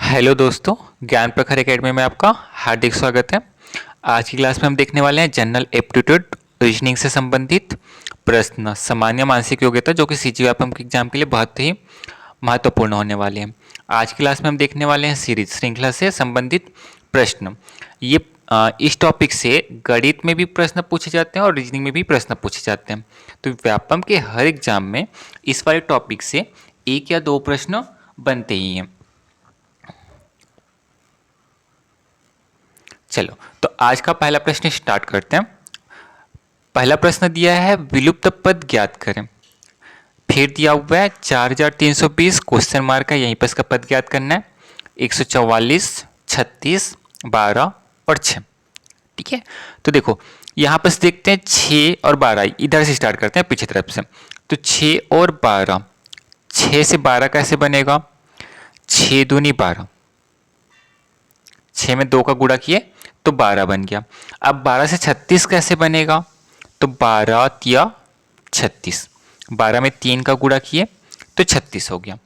Hello दोस्तों, ज्ञान प्रखर एकेडमी में आपका हार्दिक स्वागत है। आज की क्लास में हम देखने वाले हैं जनरल एप्टीट्यूड रीजनिंग से संबंधित प्रश्न, सामान्य मानसिक योग्यता, जो कि सीजीएल के एग्जाम के लिए बहुत ही महत्वपूर्ण होने वाले हैं। आज की क्लास में हम देखने वाले हैं सीरीज श्रृंखला से संबंधित प्रश्न। ये इस टॉपिक से गणित में भी प्रश्न पूछे जाते हैं और रीजनिंग में भी प्रश्न पूछे जाते हैं। तो व्यापम के हर एग्जाम में इस वाले टॉपिक से एक या दो प्रश्न बनते ही हैं। चलो, तो आज का पहला प्रश्न स्टार्ट करते हैं। पहला प्रश्न दिया है विलुप्त पद ज्ञात करें। फिर दिया हुआ है 4320 क्वेश्चन मार्क है, यहीं पर इसका पद ज्ञात करना है। 144, 36, 12 और 6। ठीक है, तो देखो यहाँ पर देखते हैं 6 और 12, इधर से स्टार्ट करते हैं पीछे तरफ से। तो 6 और 12, 6 से 12 कैसे बनेगा? 6 दूनी 12, 6 में 2 का गुणा किए तो 12 बन गया। अब 12 से 36 कैसे बनेगा? तो 12 तिया 36, 12 में 3 का गुणा किए तो 36 हो गया।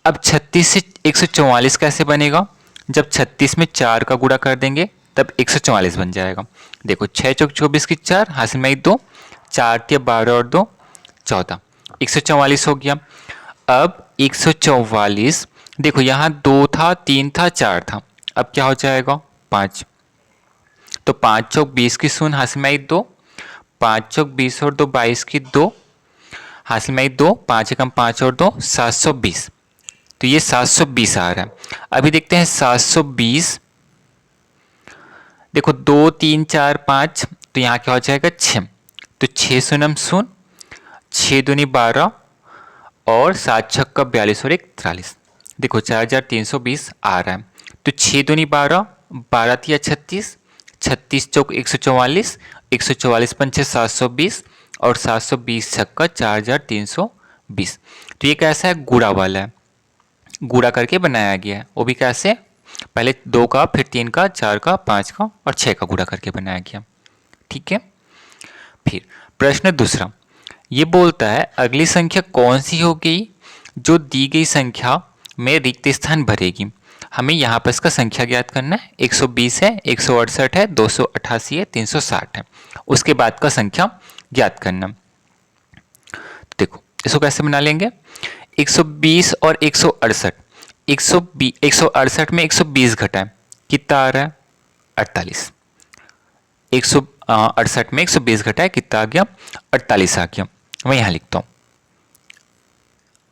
अब 36 से 144 कैसे बनेगा? जब 36 में 4 का गुणा कर देंगे तब 144 बन जाएगा। देखो 6 चौक 24 की 4, हासिल में 2, 4 तिया 12 और 2 14, 144 हो गया। अब 144, देखो यहाँ 2 था, 3 था, 4 था, अब क्या हो जाएगा? 5। तो 5 चौक 20 की शून्य, हासिल में 2, 5 चौक 20 और 2 22 की 2, हासिल में 2, 5 एकम 5 और 2 720। तो ये 720 आ रहा है। अभी देखते हैं 720, देखो 2 3 4 5, तो यहाँ क्या हो जाएगा? 6। तो 6 शून्यम शून्य, 6 दूनी 12 और 7 छक्का 42 और 1 43। देखो 4320 आ रहा है। तो 6 दूनी 12, 12 तिया 36, 36 चौक 144, 144 पंचे 720 और 720 छक्का 4320। तो ये कैसा है? गुणा वाला है, गुणा करके बनाया गया है। वो भी कैसे? पहले 2 का, फिर 3 का, 4 का, 5 का और 6 का गुणा करके बनाया गया। ठीक है, फिर प्रश्न दूसरा ये बोलता है अगली संख्या कौन सी होगी जो दी गई संख्या में रिक्त स्थान भरेगी। हमें यहाँ पर इसका संख्या ज्ञात करना है। 120 है, 168 है, 288 है, 360 है। उसके बाद का संख्या ज्ञात करना। देखो इसको कैसे बना लेंगे? 120 और 168, 168 में 120 घटाएं, कितना आ रहा है? 48। 168 में 120 घटाए, कितना आ गया? 48 आ गया। मैं यहाँ लिखता हूँ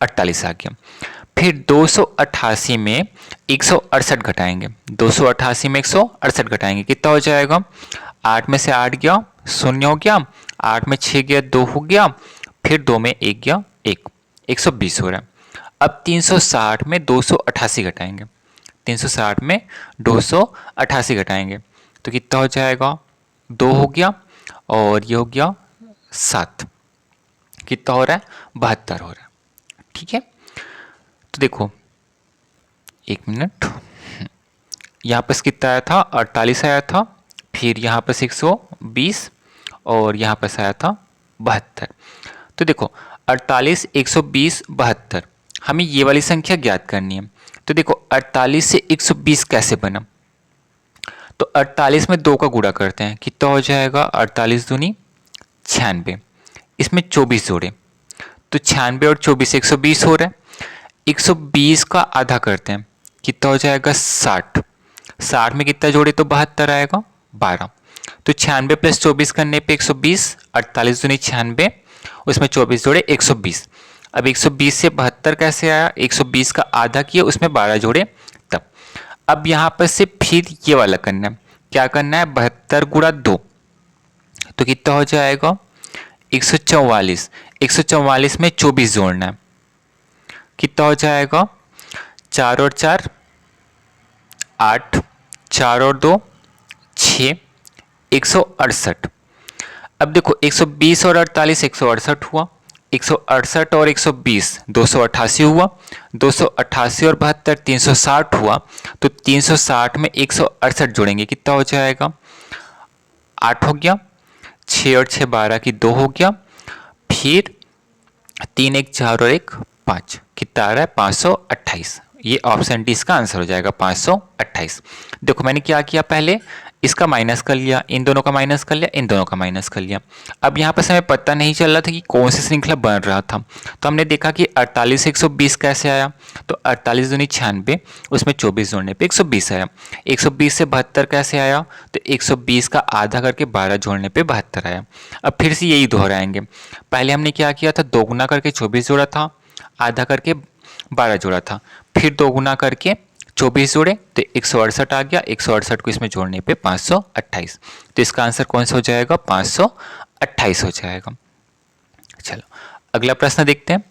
48 आ गया। फिर 288 में 168 घटाएंगे, 288 में 168 घटाएंगे, कितना हो जाएगा? 8 में से 8 गया, 0 हो गया, 8 में 6 गया, 2 हो गया, फिर 2 में 1 गया, 1, 120 हो रहा है। अब 360 में 288 घटाएंगे, 360 में 288 घटाएंगे तो कितना हो जाएगा? 2 हो गया और ये हो गया 7, कितना हो रहा है? 72 हो रहा है। ठीक है, तो देखो 1 मिनट, यहाँ पर कितना आया था? 48 आया था, फिर यहाँ पर 120 और यहाँ पर आया था 72। तो देखो 48, 120, 72, हमें ये वाली संख्या ज्ञात करनी है। तो देखो 48 से 120 कैसे बना? तो 48 में 2 का गुणा करते हैं, कितना हो जाएगा? 48 दूनी 96, इसमें 24 जोड़े तो 96 और 24 120 हो रहा है। 120 का आधा करते हैं, कितना हो जाएगा? 60। 60 में कितना जोड़े तो 72 आएगा, 12। तो 96 प्लस 24 करने पे 120, 48 दूनी 96, उसमें 24 जोड़े 120। अब 120 से 72 कैसे आया? 120 का आधा किए, उसमें 12 जोड़े तब। अब यहाँ पर से फिर ये वाला करना है, क्या करना है? 72 गुणा 2, तो कितना हो जाएगा? 144। 144 में 24 जोड़ना है, कितना हो जाएगा? 4 और 4 8, 4 और 2 6, 168। अब देखो 120 और 48 168 हुआ, 168 और 120 288 हुआ, 288 और 72 360 हुआ। तो 360 में 168 जोड़ेंगे, कितना हो जाएगा? 8 हो गया, 6 और 6 12 की 2 हो गया, फिर 3 1 4 और 1 5, कितना आ रहा है? 528। ये ऑप्शन डी इसका आंसर हो जाएगा 528। देखो मैंने क्या किया, पहले इसका माइनस कर लिया, इन दोनों का माइनस कर लिया, इन दोनों का माइनस कर लिया। अब यहाँ पर हमें पता नहीं चल रहा था कि कौन सी श्रृंखला बन रहा था, तो हमने देखा कि 48 से 120 कैसे आया, तो 48 दूनी 96, उसमें 24 जोड़ने पे 120 आया। 120 से 72 कैसे आया, तो 120 का आधा करके 12 जोड़ने पे 72 आया। अब फिर से यही दोहराएंगे, पहले हमने क्या किया था, 2 गुना करके 24 जोड़ा था, आधा करके 12 जोड़ा था, फिर 2 गुना करके 24 जोड़े तो 168 आ गया, 168 को इसमें जोड़ने पे 528, तो इसका आंसर कौन सा हो जाएगा, 528 हो जाएगा। चलो अगला प्रश्न देखते हैं।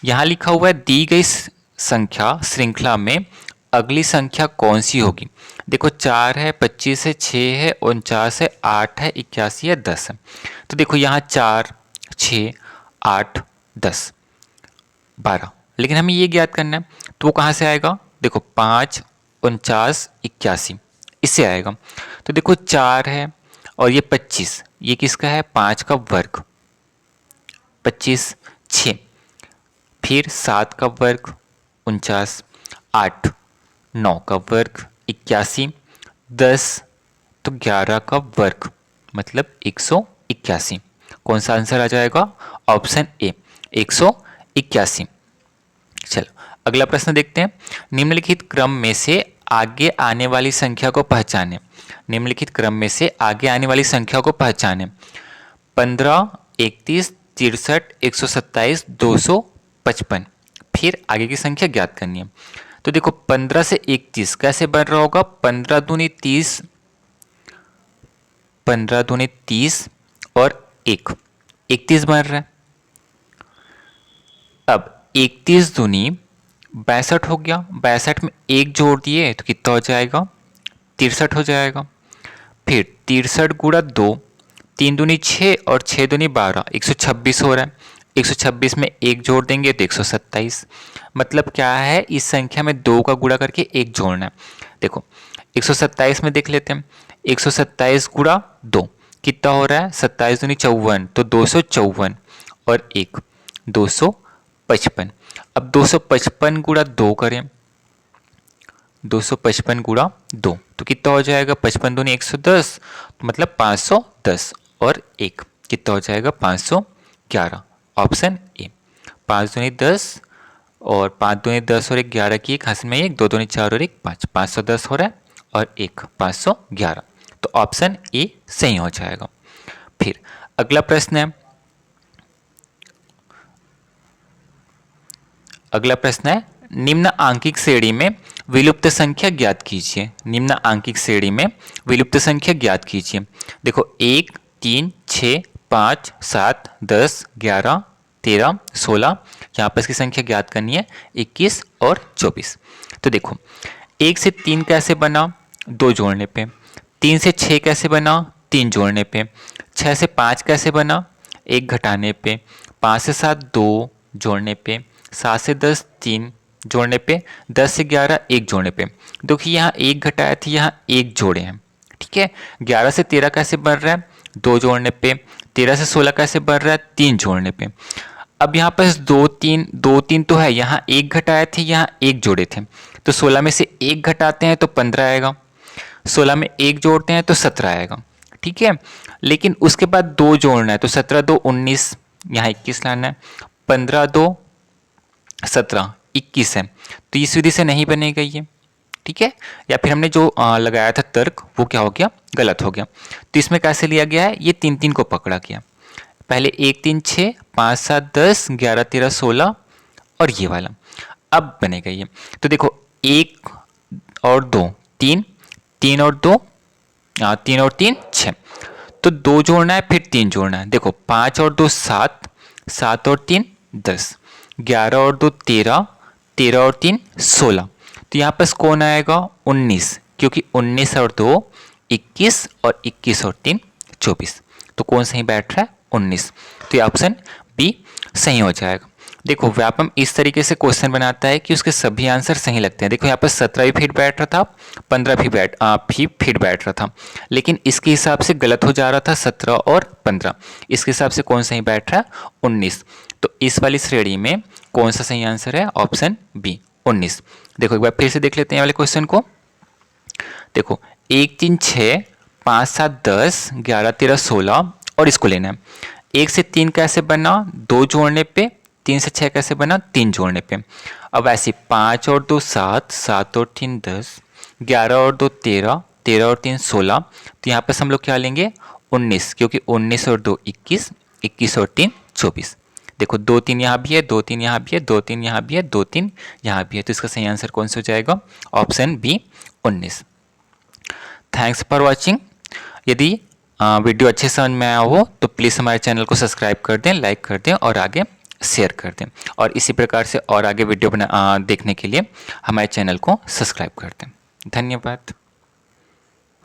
यहां लिखा हुआ है दी गई संख्या श्रृंखला में अगली संख्या कौन सी होगी। देखो 4 है, 25 है, 6 है, 49 है, 8 है, 81 है, 10 है। तो देखो यहाँ 4, 6, 8, 10, 12, लेकिन हमें ये ज्ञात करना है, तो वो कहाँ से आएगा, देखो 5, 49, 81 इससे आएगा। तो देखो 4 है और ये 25, ये किसका है, 5 का वर्ग, 25, 6, फिर 7 का वर्ग 49, 8, 9 का वर्ग 81, 10 तो 11 का वर्ग मतलब 181। कौन सा आंसर आ जाएगा, ऑप्शन ए 181। चलो अगला प्रश्न देखते हैं। निम्नलिखित क्रम में से आगे आने वाली संख्या को पहचानें। निम्नलिखित क्रम में से आगे आने वाली संख्या को पहचानें। 15, 31, 63, 127, 255। फिर आगे की संख्या ज्ञात करनी है। तो देखो 15 से 31 कैसे बन रहा होगा, 15 दूनी 30, 15 दूनी 30 और 1 31 बन रहा है। अब 31 दूनी 62 हो गया, 62 में 1 जोड़ दिए तो कितना हो जाएगा, 63 हो जाएगा। फिर 63 गुणा 2, 3 दूनी 6 और 6 दूनी 12, 126 हो रहा है। 126 में 1 जोड़ देंगे तो 127। मतलब क्या है, इस संख्या में 2 का गुणा करके 1 जोड़ना है। देखो 127 में देख लेते हैं, 127 गुणा 2 कितना हो रहा है, 27 दूनी 54, तो 254 और 1 255। अब 255 गुणा 2 करें, 255 गुणा 2 तो कितना हो जाएगा, 55 दूनी 110, तो मतलब 510 और 1 कितना हो जाएगा, 511। ऑप्शन ए 5 दूनी 10 और 5 दूनी 10 और 1 11 की एक हासिल में 1, 2 दूनी 4 और 1 5, 510 हो रहा है और 1 511, तो ऑप्शन ए सही हो जाएगा। फिर अगला प्रश्न है, अगला प्रश्न है निम्न आंकिक श्रेणी में विलुप्त संख्या ज्ञात कीजिए। निम्न आंकिक श्रेणी में विलुप्त संख्या ज्ञात कीजिए। देखो 1, 3, 6, 5, 7, 10, 11, 13, 16, यहाँ पर इसकी संख्या ज्ञात करनी है 21 और 24। तो देखो 1 से 3 कैसे बना, 2 जोड़ने पे। 3 से 6 कैसे बना, 3 जोड़ने पे। 6 से 5 कैसे बना, 1 घटाने पे। 5 से 7 2 जोड़ने पे। 7 से 10 3 जोड़ने पे। 10 से 11 1 जोड़ने पे। देखिए यहाँ 1 घटाया था, यहाँ 1 जोड़े हैं, ठीक है। 11 से 13 कैसे बन रहा है, 2 जोड़ने पे। 13 से 16 कैसे बन रहा है, 3 जोड़ने पे। अब यहाँ पर 2 3 तो है, यहाँ 1 घटाए थे, यहाँ 1 जोड़े थे, तो 16 में से 1 घटाते हैं तो 15 आएगा। 16 में 1 जोड़ते हैं तो 17 आएगा, ठीक है। लेकिन उसके बाद 2 जोड़ना है, तो 17 2 19, यहाँ 21 लाना है। 15 2 17 21 है, तो इस विधि से नहीं बनेगा ये, ठीक है। या फिर हमने जो लगाया था तर्क वो क्या हो गया, गलत हो गया। तो इसमें कैसे लिया गया है, ये 3 3 को पकड़ा गया। पहले 1 3 6 5 7 10 11 13 16 और ये वाला अब बनेगा ये। तो देखो 1 और 2 3, 3 और 2 3 और 3 6, तो 2 जोड़ना है फिर 3 जोड़ना है। देखो 5 और 2 7, 7 और 3 10, 11 और 2 13, 13 और 3 16, तो यहाँ पर कौन आएगा 19, क्योंकि 19 और 2 21 और 21 और 3 24, तो कौन सही बैठ रहा है 19, तो ये ऑप्शन बी सही हो जाएगा। देखो व्यापम इस तरीके से क्वेश्चन बनाता है कि उसके सभी आंसर सही लगते हैं। देखो यहाँ पर 17 भी फिट बैठ रहा था, 15 भी फिट बैठ रहा था, लेकिन इसके हिसाब से गलत हो जा रहा था 17 और 15। इसके हिसाब से कौन सही बैठ रहा है 19, तो इस वाली श्रेणी में कौन सा सही आंसर है, ऑप्शन बी 19। देखो एक बार फिर से देख लेते हैं वाले क्वेश्चन को। देखो 1 3 6 5 7 10 11 13 16 और इसको लेना है। 1 से 3 कैसे बना, 2 जोड़ने पे। 3 से 6 कैसे बना, 3 जोड़ने पे। अब ऐसे 5 और 2 7, 7 और 3 10, 11 और 2 13, 13 और 3 16। तो यहाँ पे हम लोग क्या लेंगे 19, क्योंकि 19 और 2 21, 21 और 3 24। देखो 2 3 यहाँ भी है, 2 3 यहाँ भी है, 2 3 यहाँ भी है, 2 3 यहाँ भी है। तो इसका सही आंसर कौन सा हो जाएगा, option B 19। Thanks for watching. यदि वीडियो अच्छे समझ में आया हो तो प्लीज़ हमारे चैनल को सब्सक्राइब कर दें, लाइक कर दें और आगे शेयर कर दें। और इसी प्रकार से और आगे वीडियो देखने के लिए हमारे चैनल को सब्सक्राइब कर दें। धन्यवाद।